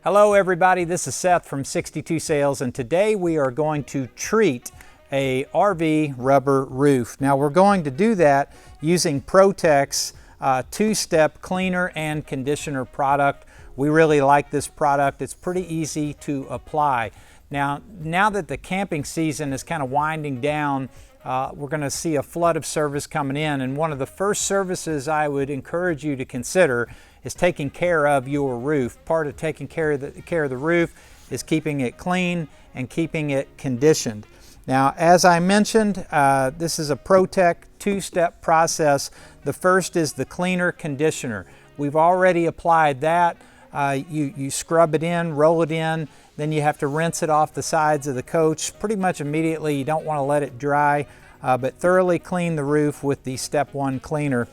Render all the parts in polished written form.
Hello everybody, this is Seth from 62 Sales, and today we are going to treat a RV rubber roof. Now we're going to do that using Protex two-step cleaner and conditioner product. We really like this product. It's pretty easy to apply. Now that the camping season is kind of winding down, we're going to see a flood of service coming in, and one of the first services I would encourage you to consider is taking care of your roof. Part of taking care of the roof is keeping it clean and keeping it conditioned. Now, as I mentioned, this is a Protex two-step process. The first is the cleaner conditioner. We've already applied that. You scrub it in, roll it in, then you have to rinse it off the sides of the coach pretty much immediately. You don't want to let it dry, but thoroughly clean the roof with the step one cleaner.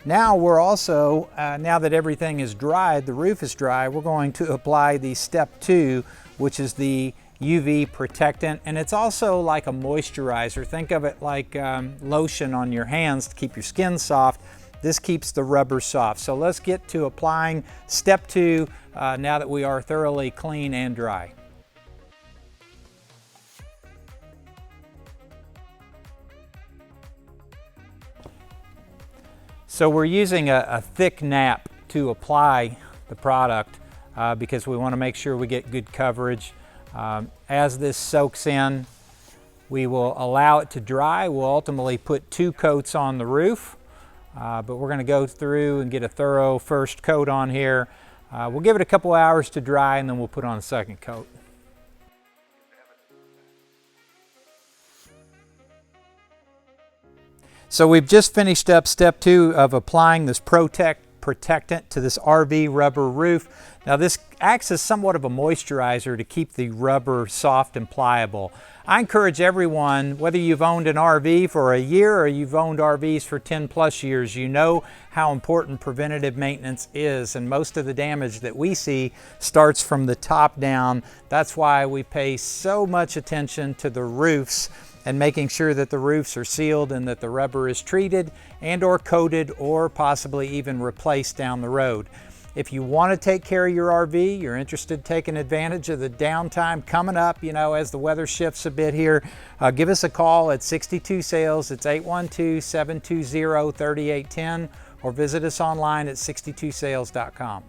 Now we're also, now that everything is dried, the roof is dry, we're going to apply the step two, which is the UV protectant, and it's also like a moisturizer. Think of it like lotion on your hands to keep your skin soft. This keeps the rubber soft. So let's get to applying step two now that we are thoroughly clean and dry. So we're using a thick nap to apply the product because we want to make sure we get good coverage. As this soaks in, we will allow it to dry. We'll ultimately put two coats on the roof, but we're going to go through and get a thorough first coat on here. We'll give it a couple hours to dry, and then we'll put on a second coat. So we've just finished up step two of applying this Protex protectant to this RV rubber roof. Now this acts as somewhat of a moisturizer to keep the rubber soft and pliable. I encourage everyone, whether you've owned an RV for a year or you've owned RVs for 10 plus years, you know how important preventative maintenance is, and most of the damage that we see starts from the top down. That's why we pay so much attention to the roofs and making sure that the roofs are sealed and that the rubber is treated and or coated or possibly even replaced down the road. If you want to take care of your RV, you're interested in taking advantage of the downtime coming up, you know, as the weather shifts a bit here, give us a call at 62 Sales. It's 812-720-3810, or visit us online at 62sales.com.